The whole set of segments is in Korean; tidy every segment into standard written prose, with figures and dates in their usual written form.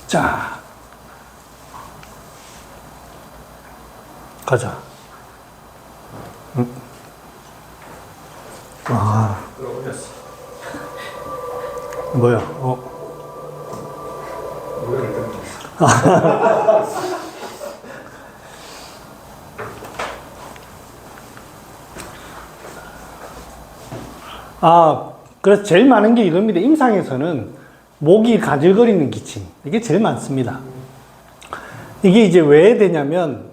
자, 가자. 아, 끌어올렸어. 뭐야? 노래를 듣는 그래서 제일 많은 게 이겁니다. 임상에서는 목이 가질거리는 기침. 이게 제일 많습니다. 이게 이제 왜 되냐면,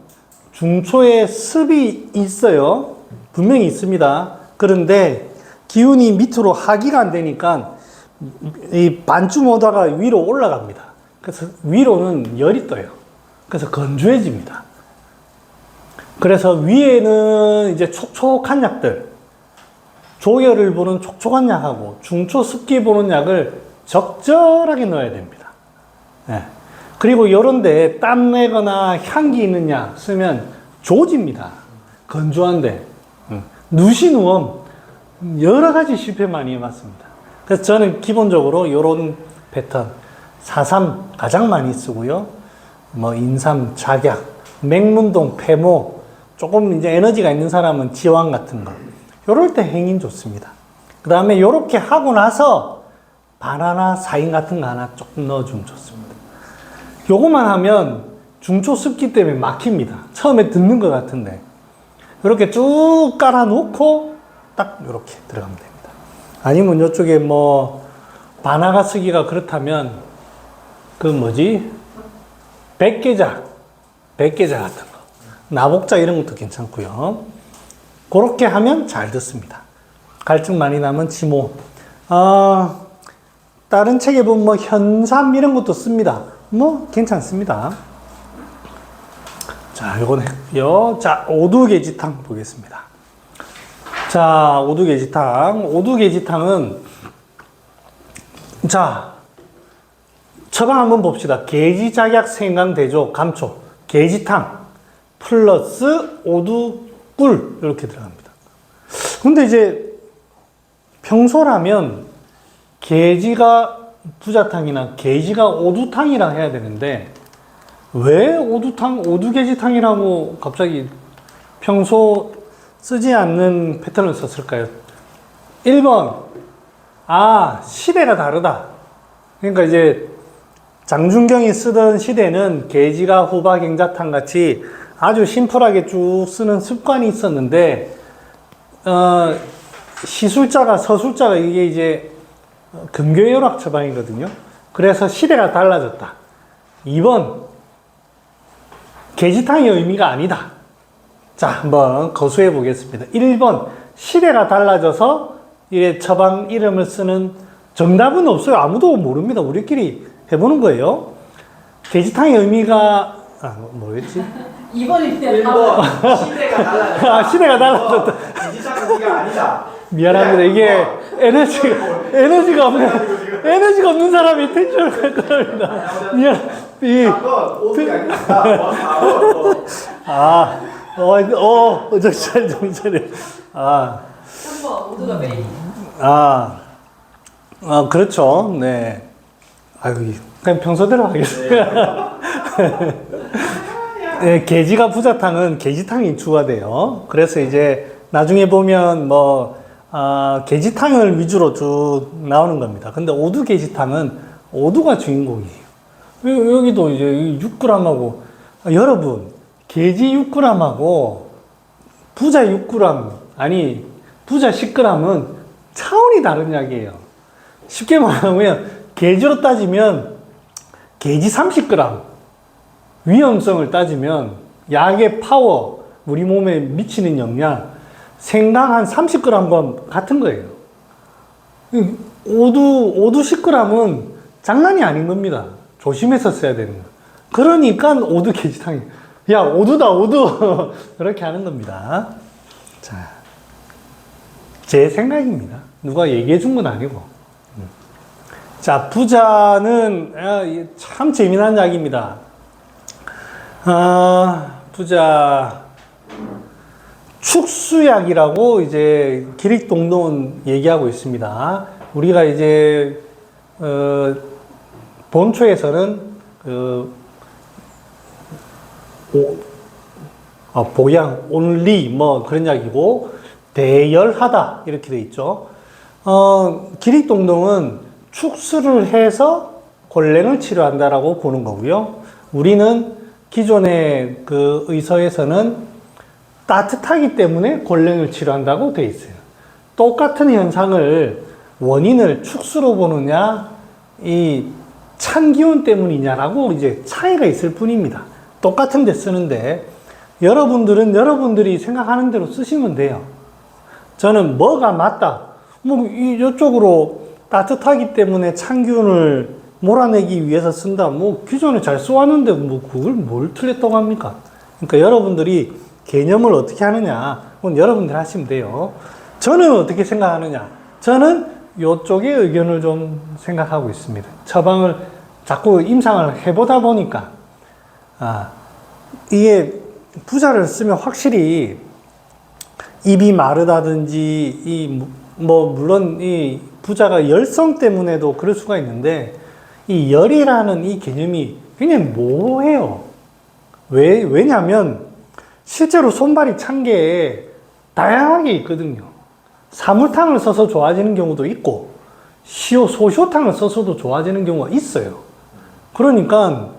중초에 습이 있어요. 분명히 있습니다. 그런데 기운이 밑으로 하기가 안 되니까 이 반쯤 오다가 위로 올라갑니다. 그래서 위로는 열이 떠요. 그래서 건조해집니다. 그래서 위에는 이제 촉촉한 약들, 조열을 보는 촉촉한 약하고 중초 습기 보는 약을 적절하게 넣어야 됩니다. 네. 그리고 요런데 땀 내거나 향기 있는 약 쓰면 조집니다. 건조한데. 누시누엄 여러 가지 실패 많이 해봤습니다. 그래서 저는 기본적으로 요런 패턴 4-3 가장 많이 쓰고요. 뭐 인삼, 작약, 맹문동, 폐모, 조금 이제 에너지가 있는 사람은 지왕 같은 거. 요럴 때 행인 좋습니다. 그 다음에 요렇게 하고 나서 바나나, 사인 같은 거 하나 조금 넣어주면 좋습니다. 요거만 하면 중초 습기 때문에 막힙니다. 처음에 듣는 것 같은데. 이렇게 쭉 깔아놓고 딱 이렇게 들어가면 됩니다. 아니면 이쪽에 뭐 바나가 쓰기가 그렇다면 그 뭐지? 백계자 같은 거, 나복자 이런 것도 괜찮고요. 그렇게 하면 잘 듣습니다. 갈증 많이 나면 지모. 다른 책에 보면 뭐 현삼 이런 것도 씁니다. 뭐 괜찮습니다. 자, 요건 했고요. 자, 오두계지탕 보겠습니다. 자, 오두계지탕은 자, 처방 한번 봅시다. 계지작약 생강대조 감초 계지탕 플러스 오두꿀 이렇게 들어갑니다. 근데 이제 평소라면 계지가 부자탕이나 계지가 오두탕이라 해야 되는데 왜 오두계지탕이라고 갑자기 평소 쓰지 않는 패턴을 썼을까요? 1번, 시대가 다르다. 그러니까 이제 장준경이 쓰던 시대는 계지가 후박행자탕 같이 아주 심플하게 쭉 쓰는 습관이 있었는데, 시술자가, 서술자가 이게 이제 금교혈학 처방이거든요. 그래서 시대가 달라졌다. 2번, 계지탕의 의미가 아니다. 자, 한번 거수해 보겠습니다. 1번, 시대가 달라져서 이 처방 이름을 쓰는 정답은 없어요. 아무도 모릅니다. 우리끼리 해보는 거예요. 계지탕의 의미가, 뭐였지? 2번입니다. 1번 시대가 달라졌다. 시대가 달라졌다. 계지탕 의미가 아니다. 미안합니다. 이게 에너지가 없는 사람이 텐션을 할 겁니다. 미안. 정찰. 3번 모두가 메인. 그렇죠. 네. 그냥 평소대로 하겠습니다. 네, 계지가 부자탕은 계지탕이 주가 돼요. 그래서 이제 나중에 보면 계지탕을 위주로 쭉 나오는 겁니다. 근데 오두계지탕은 오두가 주인공이에요. 여기도 이제 6g하고, 여러분, 계지 6g하고 부자 6g, 아니, 부자 10g은 차원이 다른 약이에요. 쉽게 말하면, 계지로 따지면, 계지 30g, 위험성을 따지면, 약의 파워, 우리 몸에 미치는 영향, 생강 한 30g과 같은 거예요. 오두 10g은 장난이 아닌 겁니다. 조심해서 써야 되는 거. 그러니까 오두 계지탕이, 야, 오두다, 오두. 그렇게 하는 겁니다. 자, 제 생각입니다. 누가 얘기해 준 건 아니고. 자, 부자는 참 재미난 약입니다. 부자. 축수약이라고 이제 기릭동동은 얘기하고 있습니다. 우리가 이제 본초에서는 보양, 온리, 뭐 그런 이야기고, 대열하다, 이렇게 돼 있죠. 기립동동은 축수를 해서 골랭을 치료한다라고 보는 거고요. 우리는 기존의 그 의서에서는 따뜻하기 때문에 골랭을 치료한다고 돼 있어요. 똑같은 현상을 원인을 축수로 보느냐, 이 찬 기운 때문이냐라고 이제 차이가 있을 뿐입니다. 똑같은 데 쓰는데 여러분들은 여러분들이 생각하는 대로 쓰시면 돼요. 저는 뭐가 맞다. 뭐 이쪽으로 따뜻하기 때문에 찬 기운을 몰아내기 위해서 쓴다. 뭐 기존에 잘 써왔는데 뭐 그걸 뭘 틀렸다고 합니까? 그러니까 여러분들이 개념을 어떻게 하느냐, 그건 여러분들 하시면 돼요. 저는 어떻게 생각하느냐? 저는 이쪽의 의견을 좀 생각하고 있습니다. 처방을 자꾸 임상을 해보다 보니까, 이게 부자를 쓰면 확실히 입이 마르다든지, 물론 이 부자가 열성 때문에도 그럴 수가 있는데, 이 열이라는 이 개념이 굉장히 모호해요. 왜냐면, 실제로 손발이 찬 게 다양하게 있거든요. 사물탕을 써서 좋아지는 경우도 있고, 소시오탕을 써서도 좋아지는 경우가 있어요. 그러니까,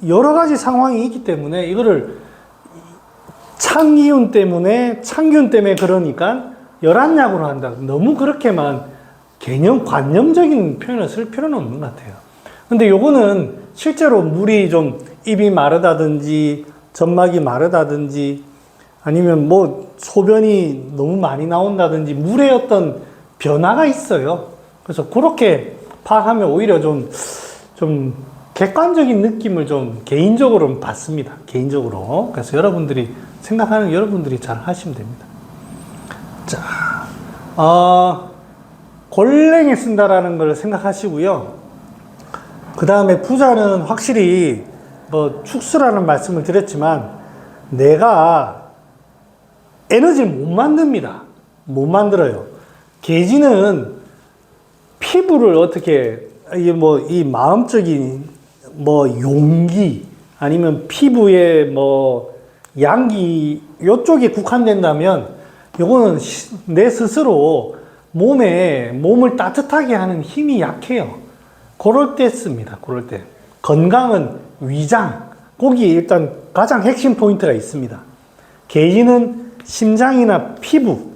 여러 가지 상황이 있기 때문에 이거를 찬기운 때문에 그러니까 열한약으로 한다. 너무 그렇게만 관념적인 표현을 쓸 필요는 없는 것 같아요. 근데 요거는 실제로 물이 좀 입이 마르다든지 점막이 마르다든지 아니면 뭐 소변이 너무 많이 나온다든지 물의 어떤 변화가 있어요. 그래서 그렇게 파악하면 오히려 좀 객관적인 느낌을 좀 개인적으로 받습니다. 개인적으로. 그래서 여러분들이 생각하는 여러분들이 잘 하시면 됩니다. 자, 골랭에 쓴다라는 걸 생각하시고요. 그 다음에 부자는 확실히 뭐 축수라는 말씀을 드렸지만 내가 에너지를 못 만듭니다. 못 만들어요. 계지는 피부를 어떻게 이 마음적인 용기 아니면 피부의 양기 요쪽에 국한된다면 요거는 내 스스로 몸을 따뜻하게 하는 힘이 약해요. 그럴 때 씁니다. 그럴 때. 건강은 위장. 거기에 일단 가장 핵심 포인트가 있습니다. 계지는 심장이나 피부.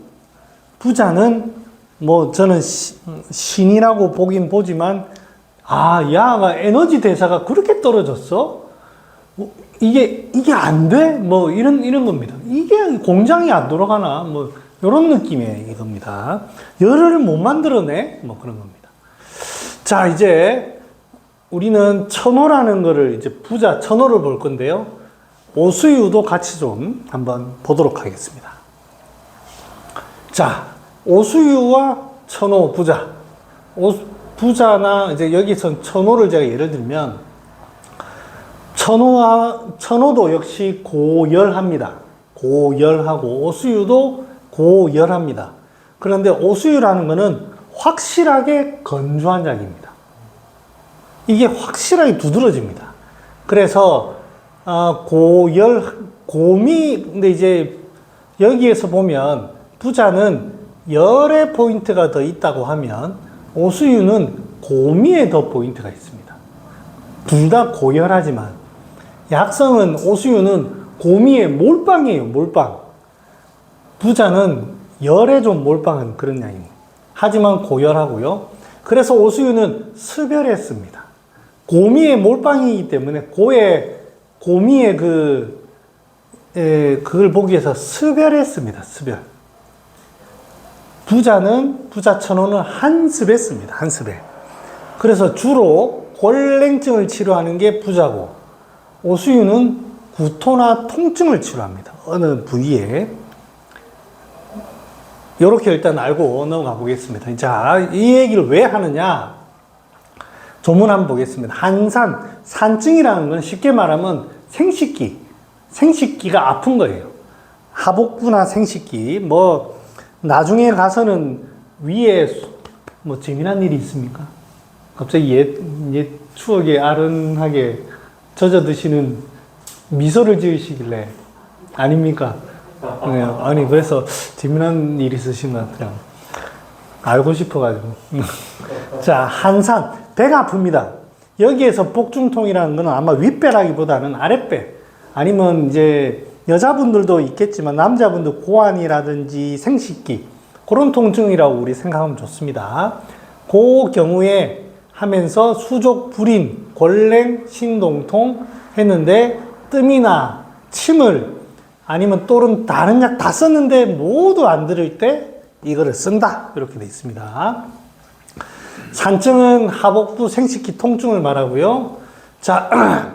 부자는 저는 신이라고 보긴 보지만 야가 에너지 대사가 그렇게 떨어졌어? 이게 안 돼? 이런 겁니다. 이게 공장이 안 돌아가나? 이런 느낌의 이겁니다. 열을 못 만들어내? 그런 겁니다. 자, 이제 우리는 천호라는 거를 이제 부자 천호를 볼 건데요. 오수유도 같이 좀 한번 보도록 하겠습니다. 자, 오수유와 천호 부자. 부자나 이제 여기서 천호를 제가 예를 들면 천호도 역시 고열합니다. 고열하고 오수유도 고열합니다. 그런데 오수유라는 것은 확실하게 건조한 약입니다. 이게 확실하게 두드러집니다. 그래서 근데 이제 여기에서 보면 부자는 열의 포인트가 더 있다고 하면 오수유는 고미에 더 포인트가 있습니다. 둘 다 고열하지만 약성은 오수유는 고미의 몰빵이에요. 몰빵. 부자는 열에 좀 몰빵한 그런 약입니다. 하지만 고열하고요. 그래서 오수유는 습열했습니다. 고미의 몰빵이기 때문에 고미의 그걸 보기 위해서 습열했습니다. 습열. 부자 천호는 한습했습니다. 한습에. 그래서 주로 골랭증을 치료하는 게 부자고, 오수유는 구토나 통증을 치료합니다. 어느 부위에. 이렇게 일단 알고 넘어가 보겠습니다. 자, 이 얘기를 왜 하느냐? 조문 한번 보겠습니다. 산증이라는 건 쉽게 말하면 생식기가 아픈 거예요. 하복부나 생식기, 나중에 가서는 위에 재미난 일이 있습니까? 갑자기 옛 추억에 아른하게 젖어드시는 미소를 지으시길래 아닙니까? 네, 아니 그래서 재미난 일 있으시면 그냥 알고 싶어가지고. 자, 한산 배가 아픕니다. 여기에서 복중통이라는 건 아마 윗배라기보다는 아랫배, 아니면 이제 여자분들도 있겠지만 남자분들 고환이라든지 생식기 그런 통증이라고 우리 생각하면 좋습니다. 그 경우에 하면서 수족 불인, 골랭, 신동통 했는데 뜸이나 침을 아니면 또는 다른 약 다 썼는데 모두 안 들을 때 이거를 쓴다 이렇게 돼 있습니다. 산증은 하복부 생식기 통증을 말하고요. 자,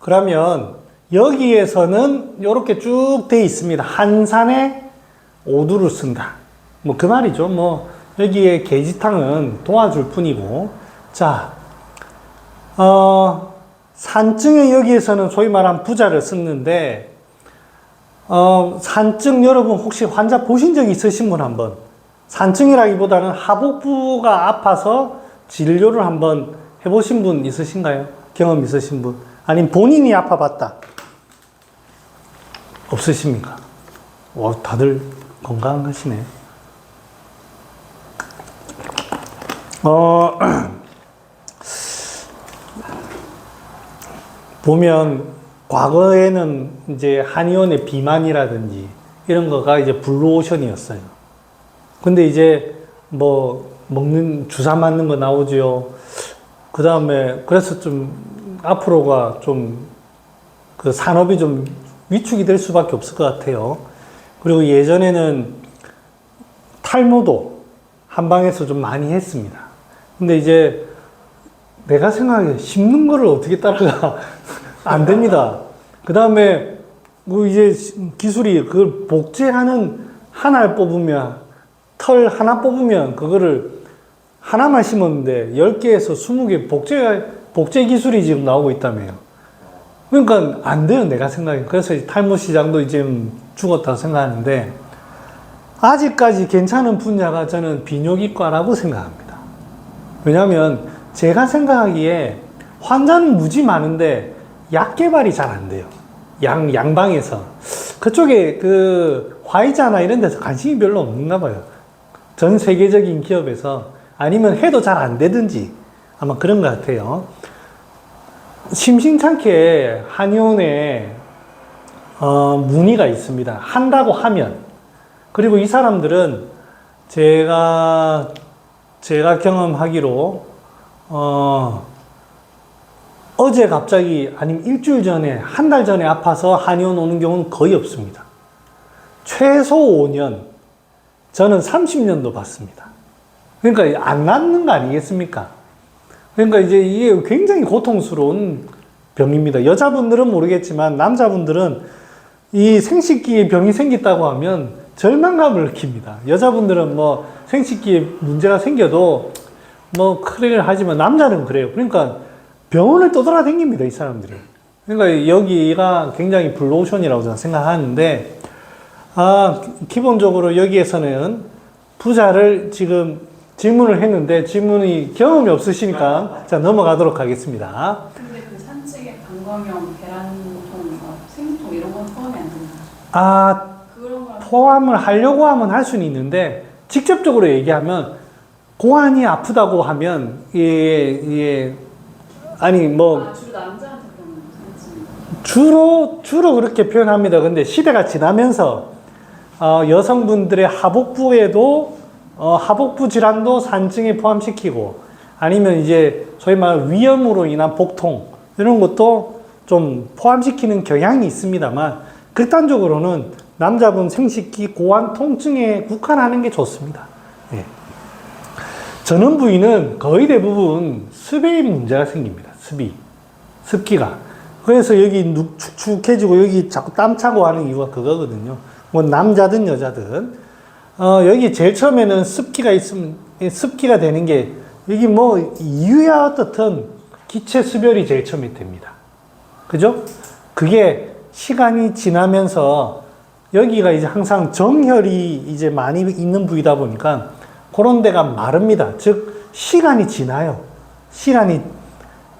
그러면 여기에서는 이렇게 쭉 돼 있습니다. 한산에 오두를 쓴다. 뭐 그 말이죠. 뭐 여기에 계지탕은 도와줄 뿐이고. 자, 산증의 여기에서는 소위 말하는 부자를 쓰는데 산증 여러분 혹시 환자 보신 적 있으신 분 한번, 산증이라기보다는 하복부가 아파서 진료를 한번 해보신 분 있으신가요? 경험 있으신 분? 아니면 본인이 아파봤다? 없으십니까? 와, 다들 건강하시네. 보면 과거에는 이제 한의원의 비만이라든지 이런 거가 이제 블루오션이었어요. 근데 이제 뭐 먹는 주사 맞는 거 나오죠. 그 다음에 그래서 좀 앞으로가 좀 그 산업이 좀 위축이 될 수밖에 없을 것 같아요. 그리고 예전에는 탈모도 한방에서 좀 많이 했습니다. 근데 이제 내가 생각하기에 씹는 거를 어떻게 따라가 안 됩니다. 그 다음에 뭐 이제 기술이 그걸 복제하는 하나를 뽑으면, 털 하나 뽑으면 그거를 하나만 심었는데 10개에서 20개 복제 기술이 지금 나오고 있다며요. 그러니까 안 돼요, 내가 생각에. 그래서 탈모 시장도 이제 죽었다고 생각하는데, 아직까지 괜찮은 분야가 저는 비뇨기과라고 생각합니다. 왜냐하면 제가 생각하기에 환자는 무지 많은데 약 개발이 잘 안 돼요. 양방에서. 그쪽에 그 화이자나 이런 데서 관심이 별로 없는가 봐요. 전 세계적인 기업에서. 아니면 해도 잘 안 되든지 아마 그런 것 같아요. 심심찮게 한의원에 문의가 있습니다. 한다고 하면. 그리고 이 사람들은 제가 경험하기로 어제 갑자기 아니면 일주일 전에 한 달 전에 아파서 한의원 오는 경우는 거의 없습니다. 최소 5년, 저는 30년도 봤습니다. 그러니까 안 낫는 거 아니겠습니까? 그러니까 이제 이게 굉장히 고통스러운 병입니다. 여자분들은 모르겠지만 남자분들은 이 생식기에 병이 생겼다고 하면 절망감을 느낍니다. 여자분들은 뭐 생식기에 문제가 생겨도 뭐 크레를 하지만 남자는 그래요. 그러니까 병원을 떠돌아다닙니다, 이 사람들이. 그러니까 여기가 굉장히 블루오션이라고 저는 생각하는데, 기본적으로 여기에서는 부자를 지금 질문을 했는데 질문이 경험이 없으시니까 자 넘어가도록 하겠습니다. 근데 그 산책에 방광염, 계란통, 생통 이런 건 포함이 안 된다. 그런 걸 포함을 하려고 하면 할 수는 있는데 직접적으로 얘기하면 고환이 아프다고 하면 아니 뭐 주로 남자한테 그러는 산책. 주로 그렇게 표현합니다. 근데 시대가 지나면서 여성분들의 하복부에도 하복부 질환도 산증에 포함시키고, 아니면 이제 소위 말하는 위염으로 인한 복통 이런 것도 좀 포함시키는 경향이 있습니다만, 극단적으로는 남자분 생식기 고환 통증에 국한하는 게 좋습니다. 예. 전원 부위는 거의 대부분 습에 문제가 생깁니다. 습기가. 그래서 여기 축축해지고 여기 자꾸 땀 차고 하는 이유가 그거거든요. 뭐 남자든 여자든. 여기 제일 처음에는 습기가 있으면, 습기가 되는 게, 여기 뭐, 이유야 어떻든 기체 수별이 제일 처음에 됩니다. 그죠? 그게 시간이 지나면서 여기가 이제 항상 정혈이 이제 많이 있는 부위다 보니까 그런 데가 마릅니다. 즉, 시간이 지나요.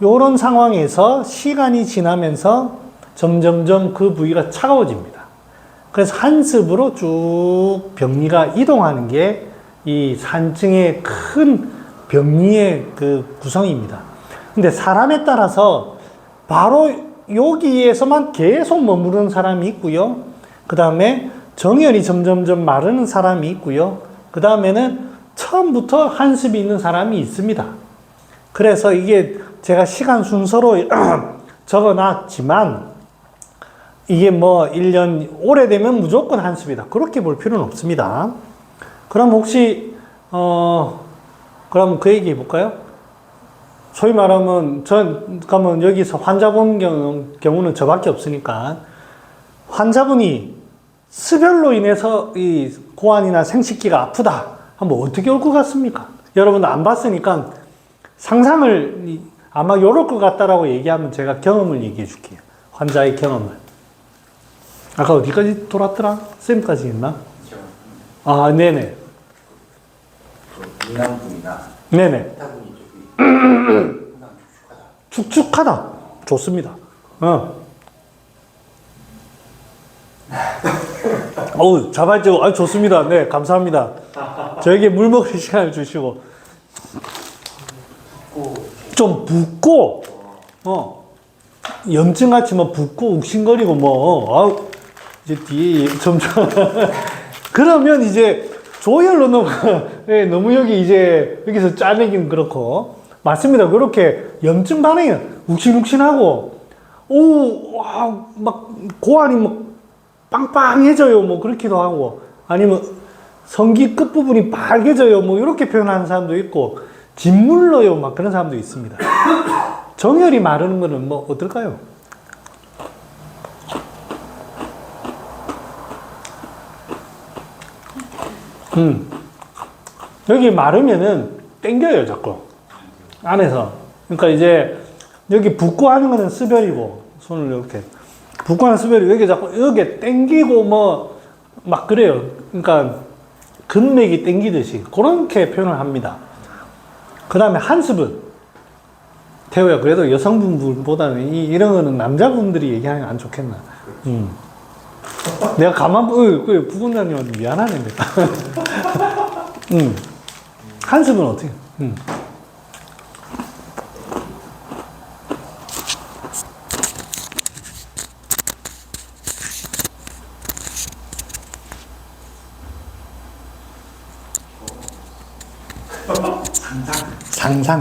요런 상황에서 시간이 지나면서 점점점 그 부위가 차가워집니다. 그래서 한습으로 쭉 병리가 이동하는 게 이 산증의 큰 병리의 그 구성입니다. 근데 사람에 따라서 바로 여기에서만 계속 머무르는 사람이 있고요. 그 다음에 정열이 점점점 마르는 사람이 있고요. 그 다음에는 처음부터 한습이 있는 사람이 있습니다. 그래서 이게 제가 시간 순서로 적어 놨지만 이게 뭐 1년 오래되면 무조건 한습이다. 그렇게 볼 필요는 없습니다. 그럼 혹시 그럼 그 얘기 해볼까요? 소위 말하면 그러면 여기서 환자 본 경우는 저밖에 없으니까 환자분이 습열로 인해서 이 고환이나 생식기가 아프다 하면 어떻게 올 것 같습니까? 여러분 안 봤으니까 상상을 아마 요럴 것 같다라고 얘기하면 제가 경험을 얘기해 줄게요. 환자의 경험을. 아까 어디까지 돌았더라? 쌤까지 했나? 아, 네네. 인왕분이나 네네. 타분이 쪽이 항상 축축하다. 축축하다. 좋습니다. 어우, 자발적, 좋습니다. 네, 감사합니다. 저에게 물 먹을 시간을 주시고. 좀 붓고, 염증같이 뭐 붓고, 욱신거리고, 이제 뒤에 점점. 그러면 이제 조혈로 네, 너무 여기서 짜내기는 그렇고. 맞습니다. 그렇게 염증 반응이 욱신욱신하고, 막 고환이 뭐 빵빵해져요. 뭐 그렇기도 하고. 아니면 성기 끝부분이 빨개져요. 뭐 이렇게 표현하는 사람도 있고, 짓물러요. 막 그런 사람도 있습니다. 정혈이 마르는 거는 뭐 어떨까요? 여기 마르면은 땡겨요, 자꾸. 안에서. 그러니까 이제 여기 붓고 하는 거는 수별이고, 손을 이렇게. 붓고 하는 수별이 여기 자꾸, 여기 땡기고 막 그래요. 그러니까 근맥이 땡기듯이. 그렇게 표현을 합니다. 그 다음에 한습은, 태호야, 그래도 여성분보다는 이런 거는 남자분들이 얘기하는 게 안 좋겠나. 내가 그래, 부군장님한테 미안하네. 한습은 어떻게?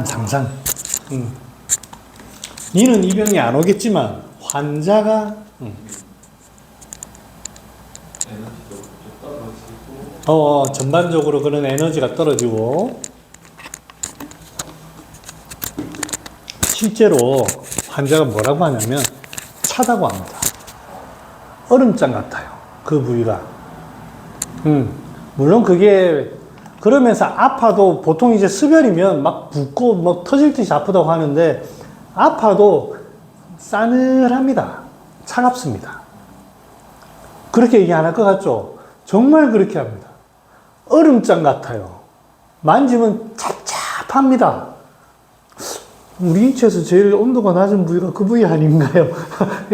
상상. 니는 이 병이 안 오겠지만, 환자가, 전반적으로 그런 에너지가 떨어지고, 실제로 환자가 뭐라고 하냐면, 차다고 합니다. 얼음장 같아요. 그 부위가. 물론 그게, 그러면서 아파도 보통 이제 수별이면 막 붓고 막 터질 듯이 아프다고 하는데, 아파도 싸늘합니다. 차갑습니다. 그렇게 얘기 안 할 것 같죠? 정말 그렇게 합니다. 얼음장 같아요. 만지면 찹찹합니다. 우리 인체에서 제일 온도가 낮은 부위가 그 부위 아닌가요?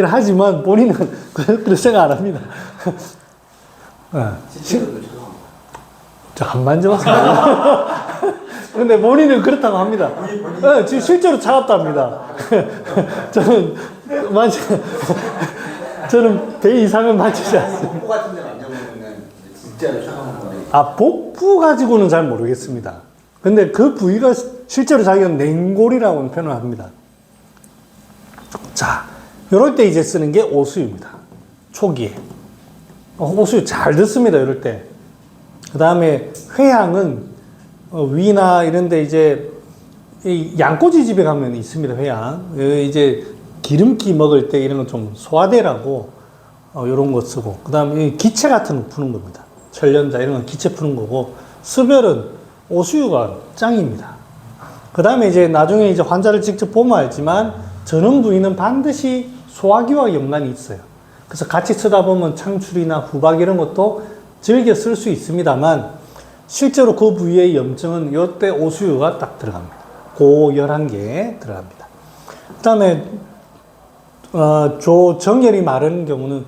하지만 본인은 그런 생각 안 합니다. 저 안 만져봤어요. 근데 본인은 그렇다고 합니다. 지금 실제로 차갑답니다. 저는 배 이상은 만지지 않습니다. 복부 같은 데 만져보면 진짜로 차가운 건데. 복부 가지고는 잘 모르겠습니다. 근데 그 부위가 실제로 자기가 냉골이라고 표현을 합니다. 자, 이럴 때 이제 쓰는 게 오수유입니다. 초기에. 오수유 잘 듣습니다, 이럴 때. 그 다음에 회양은 위나 이런 데 이제 양꼬치 집에 가면 있습니다, 회양. 이제 기름기 먹을 때 이런 건 좀 소화대라고 이런 거 쓰고. 그 다음에 기체 같은 거 푸는 겁니다. 천련자 이런 건 기체 푸는 거고. 수별은 오수유가 짱입니다. 그 다음에 이제 나중에 이제 환자를 직접 보면 알지만 전원 부위는 반드시 소화기와 연관이 있어요. 그래서 같이 쓰다 보면 창출이나 후박 이런 것도 즐겨 쓸 수 있습니다만 실제로 그 부위의 염증은 이때 오수유가 딱 들어갑니다. 고 11개 들어갑니다. 그 다음에, 조정열이 마르는 경우는,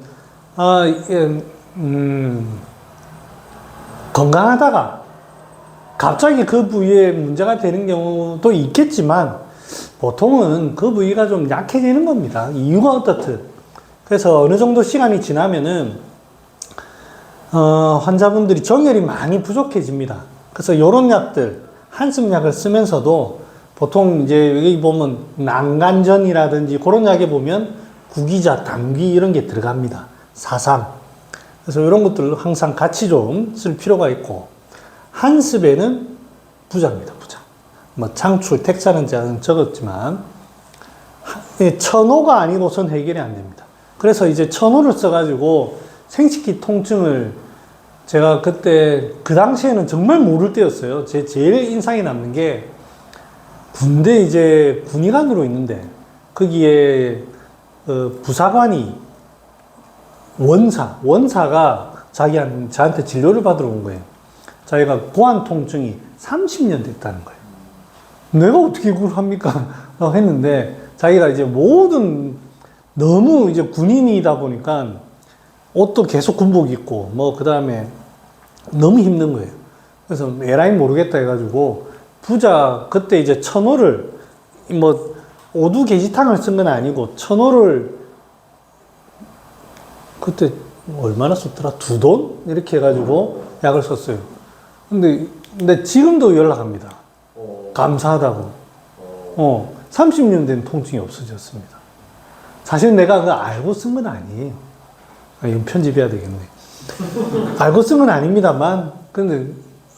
건강하다가 갑자기 그 부위에 문제가 되는 경우도 있겠지만, 보통은 그 부위가 좀 약해지는 겁니다. 이유가 어떻든. 그래서 어느 정도 시간이 지나면은, 환자분들이 정열이 많이 부족해집니다. 그래서 이런 약들, 한습약을 쓰면서도 보통 이제 여기 보면 난간전이라든지 그런 약에 보면 구기자, 당귀 이런 게 들어갑니다. 사상. 그래서 이런 것들 항상 같이 좀 쓸 필요가 있고, 한습에는 부자입니다, 부자. 뭐 창출, 택사는 제가 적었지만, 천호가 아니고선 해결이 안 됩니다. 그래서 이제 천호를 써가지고 생식기 통증을 제가 그때, 그 당시에는 정말 모를 때였어요. 제 제일 인상이 남는 게, 군대 이제 군의관으로 있는데, 거기에, 부사관이, 원사가 저한테 진료를 받으러 온 거예요. 자기가 고환 통증이 30년 됐다는 거예요. 내가 어떻게 그걸 합니까? 라고 했는데, 자기가 이제 너무 이제 군인이다 보니까, 옷도 계속 군복 입고, 그 다음에 너무 힘든 거예요. 그래서 에라이 모르겠다 해가지고, 그때 이제 천호를, 오두 게시탕을 쓴 건 아니고, 천호를, 그때 얼마나 썼더라? 2돈? 이렇게 해가지고 약을 썼어요. 근데 지금도 연락합니다. 감사하다고. 30년 된 통증이 없어졌습니다. 사실 내가 그거 알고 쓴 건 아니에요. 이건 편집해야 되겠네. 알고 쓴 건 아닙니다만, 근데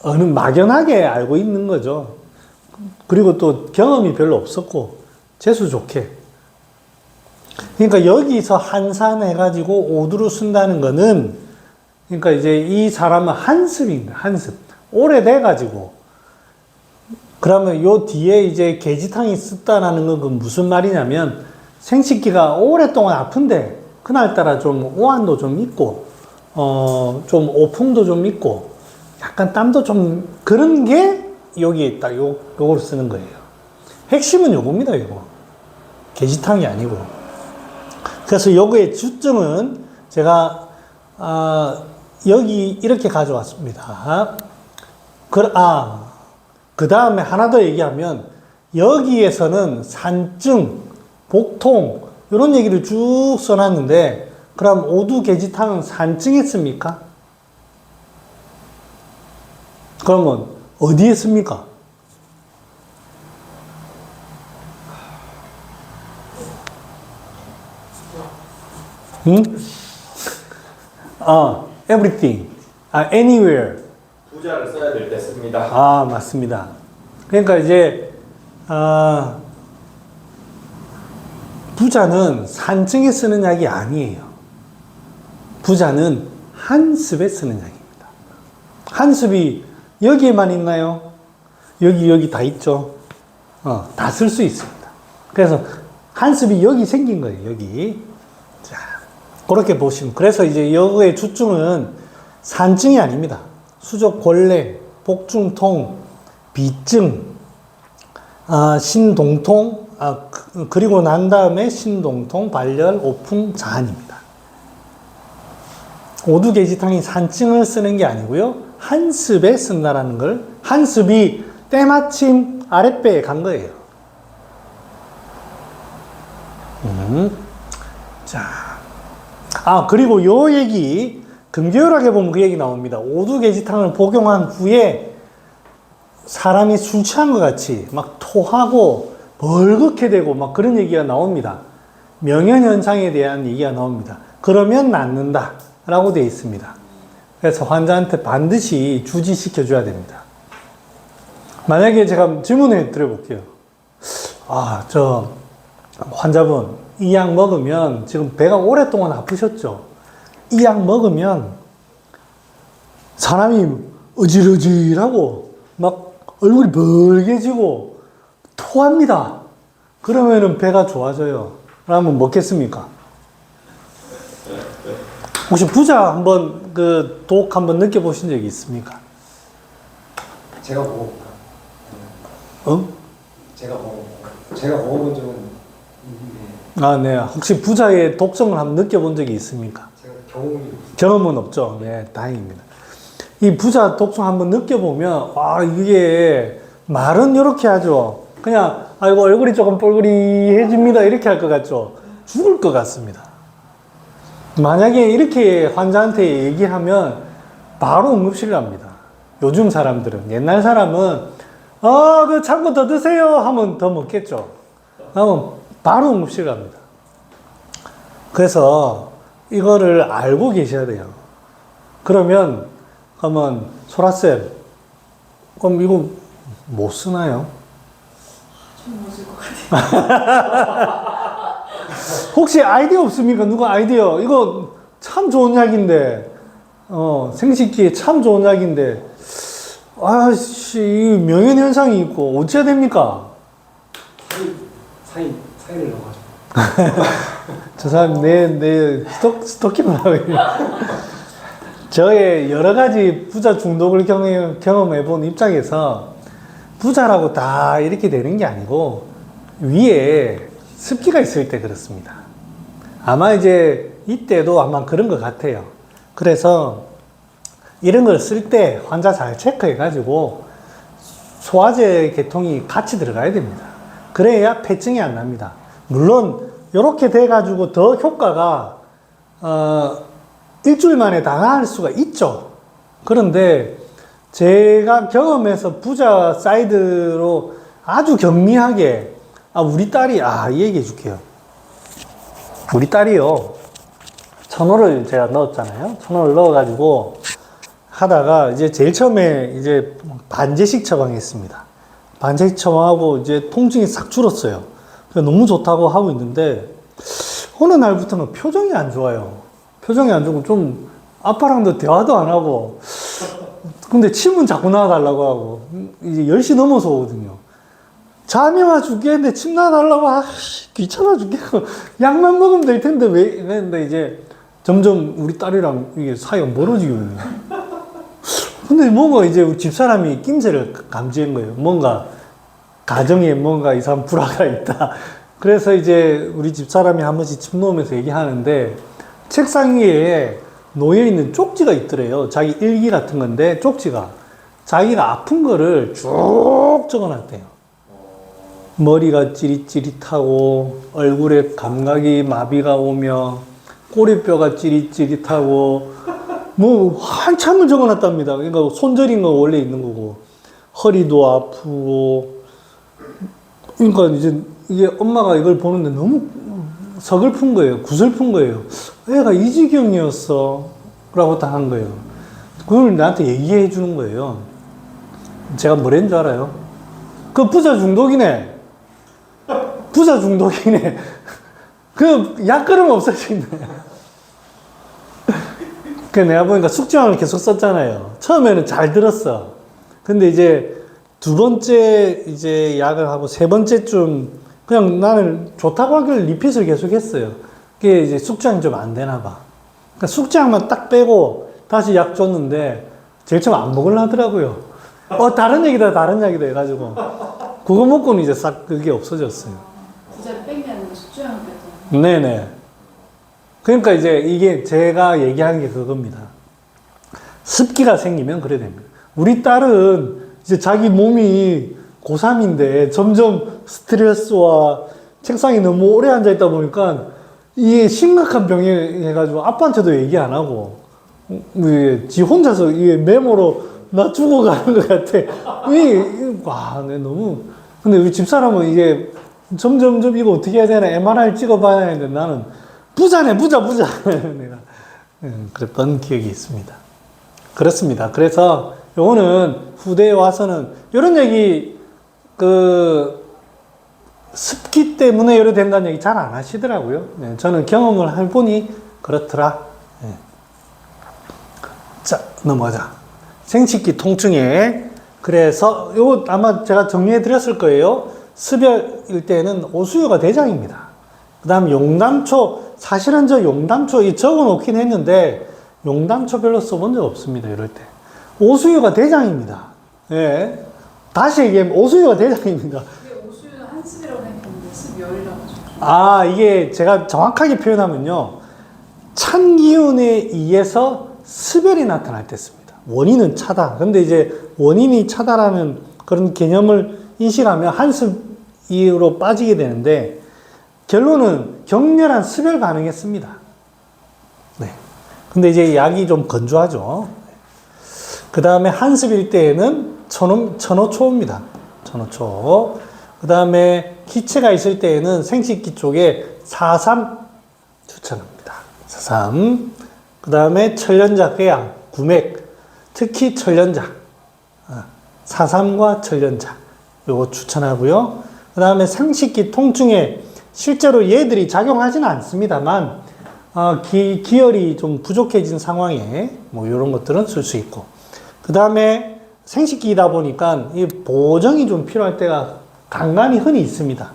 어느 막연하게 알고 있는 거죠. 그리고 또 경험이 별로 없었고, 재수 좋게. 그러니까 여기서 한산해가지고 오두로 쓴다는 거는, 그러니까 이제 이 사람은 한습입니다. 한습. 오래돼가지고. 그러면 요 뒤에 이제 게지탕이 썼다라는 건 그건 무슨 말이냐면, 생식기가 오랫동안 아픈데, 그날따라 좀 오한도 좀 있고, 좀 오풍도 좀 있고, 약간 땀도 좀, 그런 게 여기에 있다. 요걸 쓰는 거예요. 핵심은 요겁니다, 이거. 게지탕이 아니고. 그래서 요거의 주증은 제가, 여기 이렇게 가져왔습니다. 그 다음에 하나 더 얘기하면, 여기에서는 산증, 복통, 이런 얘기를 쭉 써놨는데, 그럼 오두게지탕은 산증에 씁니까? 그러면 어디에 씁니까? 응? everything. anywhere. 부자를 써야 될 때 씁니다. 맞습니다. 그러니까 이제, 부자는 산증에 쓰는 약이 아니에요. 부자는 한습에 쓰는 약입니다. 한습이 여기에만 있나요? 여기 다 있죠? 다 쓸 수 있습니다. 그래서 한습이 여기 생긴 거예요, 여기. 자, 그렇게 보시면. 그래서 이제 여기의 주증은 산증이 아닙니다. 수족골래, 복중통, 비증, 신동통, 그리고 난 다음에 신동통, 발열, 오풍, 자한입니다. 오두게지탕이 산증을 쓰는 게 아니고요. 한습에 쓴다라는 걸, 한습이 때마침 아랫배에 간 거예요. 자. 그리고 요 얘기, 근교율하게 보면 그 얘기 나옵니다. 오두게지탕을 복용한 후에 사람이 술 취한 것 같이 막 토하고 벌겋게 되고 막 그런 얘기가 나옵니다. 명현현상에 대한 얘기가 나옵니다. 그러면 낫는다 라고 되어 있습니다. 그래서 환자한테 반드시 주지시켜 줘야 됩니다. 만약에 제가 질문해 드려볼게요. 저 환자분 이 약 먹으면 지금 배가 오랫동안 아프셨죠? 이 약 먹으면 사람이 어질어질하고 막 얼굴이 벌개지고 토합니다. 그러면은 배가 좋아져요. 그러면 먹겠습니까? 혹시 부자 한번 그 독 한번 느껴보신 적이 있습니까? 제가 먹어볼까? 제가 먹어본 적은 있는데 아, 네. 혹시 부자의 독성을 한번 느껴본 적이 있습니까? 제가 경험이 경험은 없죠. 네, 다행입니다. 이 부자 독성 한번 느껴보면, 아, 이게 말은 이렇게 하죠. 그냥, 아이고, 얼굴이 조금 뻘그리해집니다. 이렇게 할 것 같죠. 죽을 것 같습니다. 만약에 이렇게 환자한테 얘기하면 바로 응급실 갑니다. 요즘 사람들은. 옛날 사람은, 그 참고 더 드세요. 하면 더 먹겠죠. 하면 바로 응급실 갑니다. 그래서 이거를 알고 계셔야 돼요. 그러면 소라쌤, 그럼 이거 못 쓰나요? 좀 못쓸 것 같아요. 혹시 아이디어 없습니까? 누가 아이디어? 이거 참 좋은 약인데, 생식기에 참 좋은 약인데, 아씨, 명현현상이 있고, 어찌해야 됩니까? 사이를 넣어가지고 저 사람 내 스토킹을 하고 있네. 저의 여러 가지 부자 중독을 경험해 본 입장에서 부자라고 다 이렇게 되는 게 아니고 위에 습기가 있을 때 그렇습니다. 아마 이제 이때도 아마 그런 것 같아요. 그래서 이런 걸 쓸 때 환자 잘 체크해 가지고 소화제 계통이 같이 들어가야 됩니다. 그래야 폐증이 안 납니다. 물론 이렇게 돼 가지고 더 효과가 일주일 만에 다 나을 수가 있죠. 그런데 제가 경험해서 부자 사이드로 아주 경미하게 우리 딸이 이 얘기해 줄게요. 우리 딸이요, 천호를 제가 넣었잖아요. 천호를 넣어가지고 하다가 이제 제일 처음에 이제 반제식 처방했습니다. 반제식 처방하고 이제 통증이 싹 줄었어요. 너무 좋다고 하고 있는데 어느 날부터는 표정이 안 좋아요. 표정이 안 좋고 좀 아빠랑도 대화도 안 하고, 근데 침은 자꾸 나와달라고 하고, 이제 10시 넘어서 오거든요. 잠이 와 죽겠는데 침 나와달라고, 귀찮아 죽겠고, 약만 먹으면 될 텐데, 왜? 근데 이제 점점 우리 딸이랑 이게 사이가 멀어지거든요. 근데 뭔가 이제 우리 집사람이 낌새를 감지한 거예요. 뭔가, 가정에 뭔가 이상한 불화가 있다. 그래서 이제 우리 집사람이 한 번씩 침 놓으면서 얘기하는데, 책상 위에 놓여있는 쪽지가 있더래요. 자기 일기 같은 건데, 쪽지가. 자기가 아픈 거를 쭉 적어놨대요. 머리가 찌릿찌릿하고, 얼굴에 감각이 마비가 오며, 꼬리뼈가 찌릿찌릿하고, 뭐, 한참을 적어놨답니다. 그러니까 손저린 거 원래 있는 거고, 허리도 아프고, 그러니까 이제 이게 엄마가 이걸 보는데 너무 서글픈 거예요. 구슬픈 거예요. 애가 이 지경이었어. 라고 딱 한 거예요. 그걸 나한테 얘기해 주는 거예요. 제가 뭐랬는 줄 알아요? 그 부자 중독이네. 부자 중독이네. 그 약그름 없어지네. 그 내가 보니까 숙지왕을 계속 썼잖아요. 처음에는 잘 들었어. 근데 이제 두 번째 이제 약을 하고 세 번째쯤 그냥 나는 좋다고 하길래 리핏을 계속 했어요. 그게 이제 숙지왕이 좀 안 되나 봐. 그러니까 숙지왕만 딱 빼고 다시 약 줬는데 제일 처음 안 먹으려 하더라고요. 다른 약이다, 다른 약이다 해가지고. 그거 먹고는 이제 싹 그게 없어졌어요. 부자를 뺀 게 아니고 숙주형을 뺐잖아요. 네네. 그러니까 이제 이게 제가 얘기하는 게 그겁니다. 습기가 생기면 그래 됩니다. 우리 딸은 이제 자기 몸이 고3인데 점점 스트레스와 책상에 너무 오래 앉아있다 보니까 이게 심각한 병이 해가지고 아빠한테도 얘기 안 하고 지 혼자서 이게 메모로 나 죽어가는 것 같아. 네, 너무. 근데 우리 집사람은 이게 점점점 이거 어떻게 해야 되나 MRI 찍어봐야 하는데 나는 부자네, 부자. 내가 그랬던 기억이 있습니다. 그렇습니다. 그래서 요거는 후대에 와서는 이런 얘기 습기 때문에 이래 된다는 얘기 잘 안 하시더라고요. 네, 저는 경험을 해보니 그렇더라. 네. 자, 넘어가자. 생식기 통증에 그래서 요거 아마 제가 정리해 드렸을 거예요. 습열일 때는 오수유가 대장입니다. 그 다음 용담초, 사실은 저 용담초 적어 놓긴 했는데 용담초 별로 써본 적 없습니다. 이럴 때 오수유가 대장입니다. 예. 다시 얘기하면 오수유가 대장입니다. 근데 오수유는 열이라 가지고. 아, 이게 제가 정확하게 표현하면요. 찬 기운에 의해서 습열이 나타날 때 씁니다. 원인은 차다. 근데 이제 원인이 차다라는 그런 개념을 인식하면 한습으로 빠지게 되는데 결론은 격렬한 습열 반응에 씁니다. 네. 근데 이제 약이 좀 건조하죠. 그 다음에 한습일 때에는 천호초입니다. 천호초. 그 다음에 기체가 있을 때에는 생식기 쪽에 4-3 추천합니다. 4-3. 그 다음에 철련자, 회양, 구맥, 특히 철련자. 4-3과 철련자. 요거 추천하고요. 그 다음에 생식기 통증에 실제로 얘들이 작용하지는 않습니다만, 기혈이 좀 부족해진 상황에 뭐 이런 것들은 쓸 수 있고. 그 다음에 생식기이다 보니까 이 보정이 좀 필요할 때가 간간히 흔히 있습니다.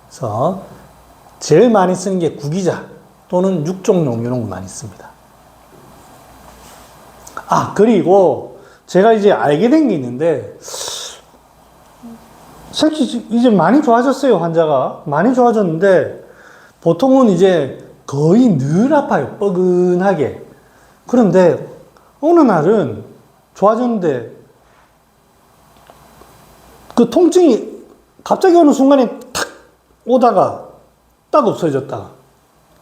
그래서 제일 많이 쓰는 게 구기자 또는 육종용 이런 거 많이 씁니다. 그리고 제가 이제 알게 된 게 있는데 사실 이제 많이 좋아졌어요. 환자가 많이 좋아졌는데 보통은 이제 거의 늘 아파요. 뻐근하게. 그런데 어느 날은 좋아졌는데 그 통증이 갑자기 어느 순간에 탁 오다가 딱 없어졌다가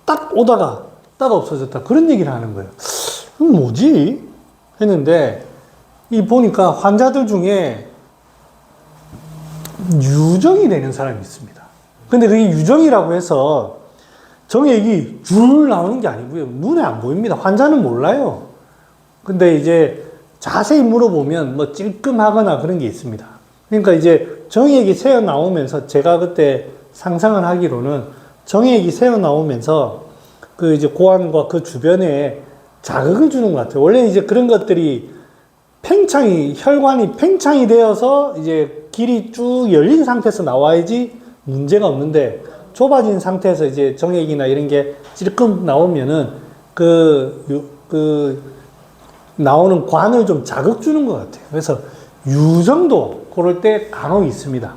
딱 오다가 딱 없어졌다. 그런 얘기를 하는 거예요. 뭐지? 했는데 이 보니까 환자들 중에 유정이 되는 사람이 있습니다. 근데 그게 유정이라고 해서 정액이 줄 나오는 게 아니고요. 눈에 안 보입니다. 환자는 몰라요. 근데 이제 자세히 물어보면 뭐 찔끔하거나 그런 게 있습니다. 그러니까 이제 정액이 새어 나오면서 제가 그때 상상을 하기로는 정액이 새어 나오면서 그 이제 고환과 그 주변에 자극을 주는 것 같아요. 원래 이제 그런 것들이 혈관이 팽창이 되어서 이제 길이 쭉 열린 상태에서 나와야지 문제가 없는데 좁아진 상태에서 이제 정액이나 이런 게 찔끔 나오면은 나오는 관을 좀 자극 주는 것 같아요. 그래서 유정도 그럴 때 간혹 있습니다.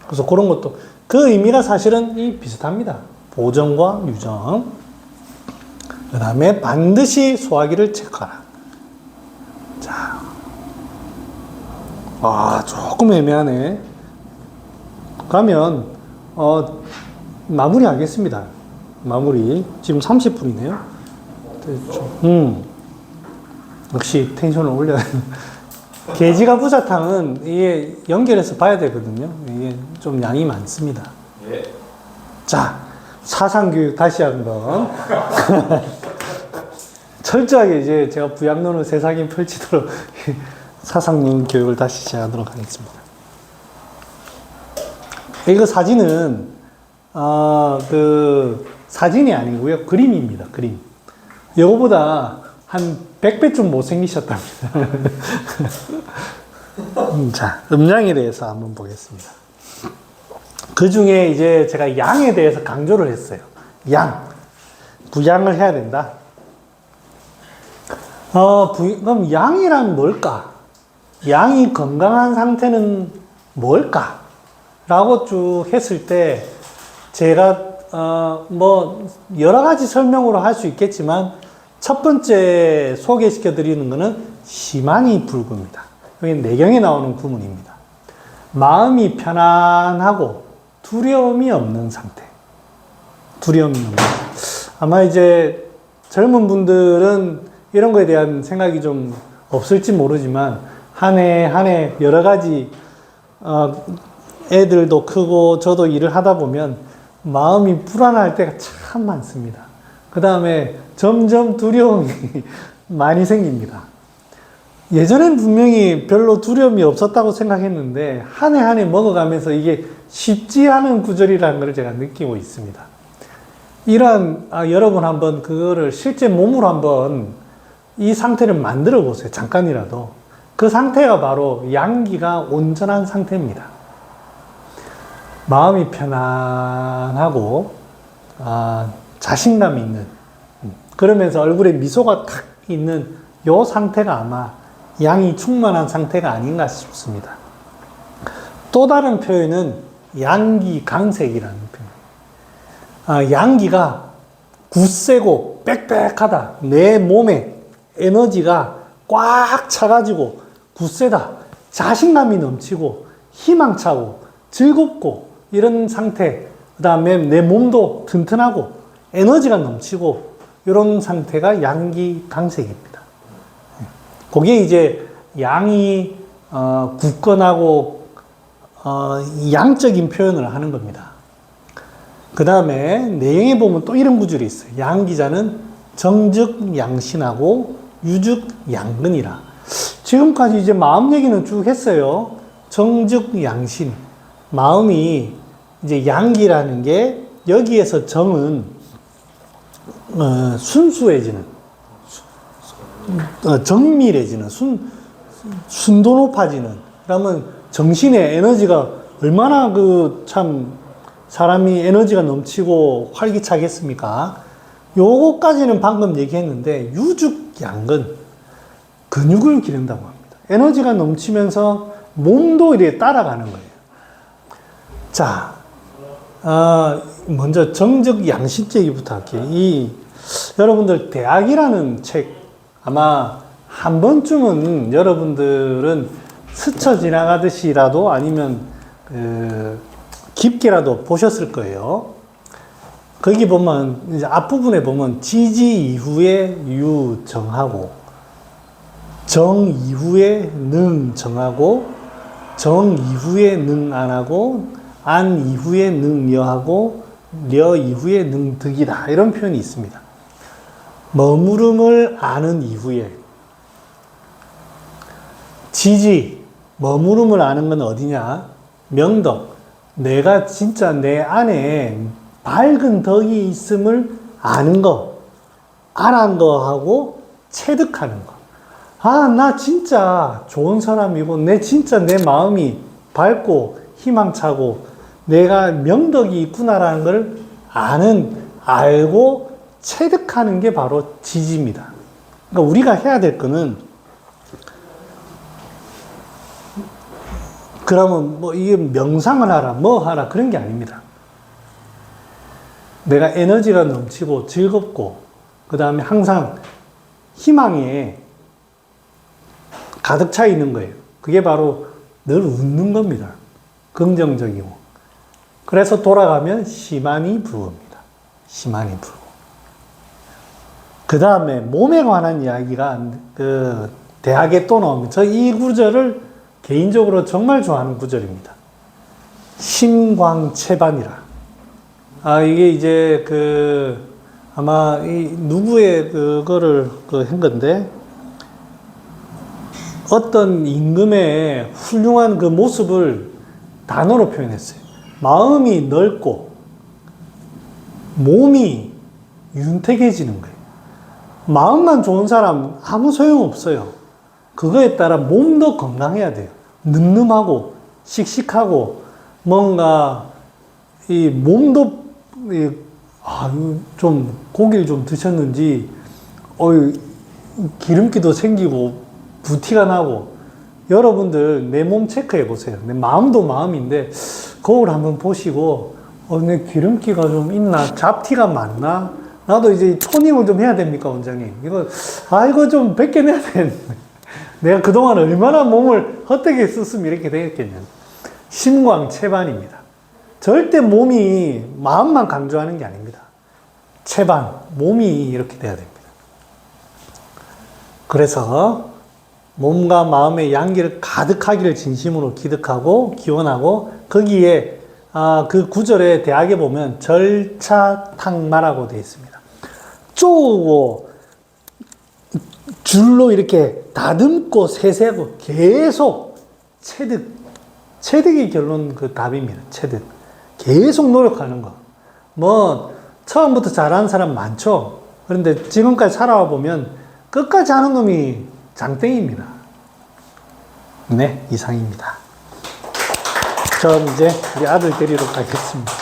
그래서 그런 것도 그 의미가 사실은 비슷합니다. 보정과 유정. 그 다음에 반드시 소화기를 체크하라. 자, 조금 애매하네. 그러면 마무리하겠습니다. 마무리. 지금 30분이네요. 역시 텐션을 올려야 게지가 부자탕은 이게 연결해서 봐야 되거든요. 이게 좀 양이 많습니다. 예. 자, 사상교육 다시 한번. 철저하게 이제 제가 부양론을 세상에 펼치도록 사상론 교육을 다시 시작하도록 하겠습니다. 이거 사진은, 사진이 아니고요. 그림입니다. 그림. 이거보다 한 100배쯤 못생기셨답니다. 자, 음양에 대해서 한번 보겠습니다. 그 중에 이제 제가 양에 대해서 강조를 했어요. 부양을 해야 된다. 그럼 양이란 뭘까? 양이 건강한 상태는 뭘까? 라고 쭉 했을 때, 제가, 여러 가지 설명으로 할 수 있겠지만, 첫 번째 소개시켜 드리는 것은 시만이 불구입니다. 여기 내경에 나오는 구문입니다. 마음이 편안하고 두려움이 없는 상태. 두려움이 없는 상태. 아마 이제 젊은 분들은 이런 거에 대한 생각이 좀 없을지 모르지만 한 해 여러 가지 애들도 크고 저도 일을 하다 보면 마음이 불안할 때가 참 많습니다. 그 다음에 점점 두려움이 많이 생깁니다. 예전엔 분명히 별로 두려움이 없었다고 생각했는데 한 해 먹어가면서 이게 쉽지 않은 구절이라는 걸 제가 느끼고 있습니다. 여러분 한번 그거를 실제 몸으로 한번 이 상태를 만들어 보세요. 잠깐이라도. 그 상태가 바로 양기가 온전한 상태입니다. 마음이 편안하고 자신감 있는, 그러면서 얼굴에 미소가 탁 있는 요 상태가 아마 양이 충만한 상태가 아닌가 싶습니다. 또 다른 표현은 양기 강색이라는 표현. 양기가 굳세고 빽빽하다. 내 몸에 에너지가 꽉 차가지고 굳세다. 자신감이 넘치고 희망차고 즐겁고 이런 상태. 그 다음에 내 몸도 튼튼하고 에너지가 넘치고 이런 상태가 양기 강색입니다. 그게 이제 양이 굳건하고 양적인 표현을 하는 겁니다. 그 다음에 내용에 보면 또 이런 구절이 있어요. 양기자는 정즉 양신하고 유즉 양근이라. 지금까지 이제 마음 얘기는 쭉 했어요. 정즉 양신. 마음이 이제 양기라는 게 여기에서 정은 순수해지는, 정밀해지는, 순도 높아지는. 그러면 정신의 에너지가 얼마나 사람이 에너지가 넘치고 활기차겠습니까? 요거까지는 방금 얘기했는데, 유죽양근, 근육을 기른다고 합니다. 에너지가 넘치면서 몸도 이렇게 따라가는 거예요. 자, 먼저 정적 양식 얘기부터 할게요. 여러분들 대학이라는 책 아마 한 번쯤은 여러분들은 스쳐 지나가듯이라도 아니면 깊게라도 보셨을 거예요. 거기 보면 이제 앞부분에 보면 지지 이후에 유 정하고 정 이후에 능 정하고 정 이후에 능 안 하고 안 이후에 능 려하고 려 이후에 능 득이다. 이런 표현이 있습니다. 머무름을 아는 이후에 지지, 머무름을 아는 건 어디냐? 명덕. 내가 진짜 내 안에 밝은 덕이 있음을 아는 거, 알한 거하고 체득하는 거. 아, 나 진짜 좋은 사람이고, 진짜 내 마음이 밝고 희망차고, 내가 명덕이 있구나라는 걸 알고 체득하는 게 바로 지지입니다. 그러니까 우리가 해야 될 거는, 그러면 이게 명상을 하라, 뭐 하라, 그런 게 아닙니다. 내가 에너지가 넘치고 즐겁고, 그 다음에 항상 희망에 가득 차 있는 거예요. 그게 바로 늘 웃는 겁니다. 긍정적이고. 그래서 돌아가면 시만이 부입니다. 시만이 부. 그 다음에 몸에 관한 이야기가 대학에 또 나옵니다. 저 이 구절을 개인적으로 정말 좋아하는 구절입니다. 심광체반이라. 이게 이제 아마 누구의 그거를 한 건데, 어떤 임금의 훌륭한 그 모습을 단어로 표현했어요. 마음이 넓고 몸이 윤택해지는 거예요. 마음만 좋은 사람 아무 소용없어요. 그거에 따라 몸도 건강해야 돼요. 늠름하고 씩씩하고 뭔가 이 몸도 좀 고기를 좀 드셨는지 기름기도 생기고 부티가 나고. 여러분들 내 몸 체크해 보세요. 내 마음도 마음인데 거울 한번 보시고 내 기름기가 좀 있나? 잡티가 많나? 나도 이제 토닝을 좀 해야 됩니까, 원장님? 이거 좀 벗겨내야 되는데. 내가 그동안 얼마나 몸을 헛되게 썼으면 이렇게 되겠겠냐. 심광체반입니다. 절대 몸이 마음만 강조하는 게 아닙니다. 체반, 몸이 이렇게 돼야 됩니다. 그래서 몸과 마음의 양기를 가득하기를 진심으로 기득하고 기원하고, 거기에 그 구절에 대학에 보면 절차탕마라고 되어 있습니다. 쪼고 줄로 이렇게 다듬고 세세하고 계속 체득이 결론 답입니다. 체득. 계속 노력하는 거. 처음부터 잘하는 사람 많죠. 그런데 지금까지 살아와 보면 끝까지 하는 놈이 장땡입니다. 네, 이상입니다. 전 이제 우리 아들 데리러 가겠습니다.